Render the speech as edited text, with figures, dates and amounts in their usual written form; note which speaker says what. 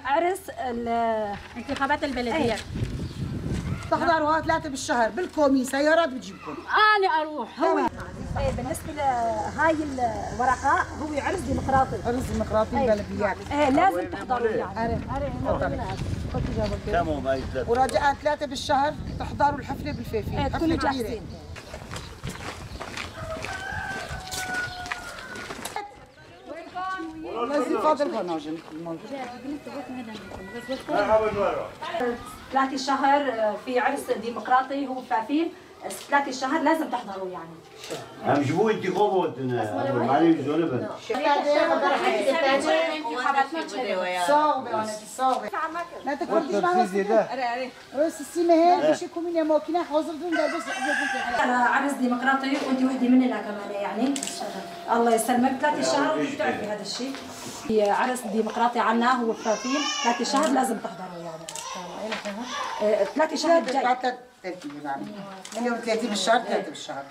Speaker 1: عرس انتخابات البلديات.
Speaker 2: تحضروها 3 بالشهر بالكومي، سيارات بتجيبكم.
Speaker 1: انا اروح. هو بالنسبه لهاي الورقه هو عرس ديمقراطي.
Speaker 2: عرس ديمقراطي بلديات.
Speaker 1: لازم تحضروا يعني.
Speaker 2: ورجاء 3 بالشهر تحضروا الحفله بالفيفي.
Speaker 1: تكونوا جاهزين.
Speaker 2: نزل فاضل هناجم.
Speaker 1: 3 شهر في عرس ديمقراطي هو فافين. 3 شهر لازم تحضروا يعني.
Speaker 3: هم جيبوا انتخابات معلم جانبا.
Speaker 2: لا تكون رئيس السيمة هي مش يكون من يموكنا حاضر دون بس
Speaker 1: عرس ديمقراطي وانت وحده مننا كمان يعني. الله يسلمك. 3 شهر وانت بتعرفي هذا الشيء. عرس ديمقراطي عنا هو فافين. 3 شهر لازم تحضروا يعني. 3 شهر جاي.
Speaker 2: من يوم 30 بالشهر 3 بالشهر.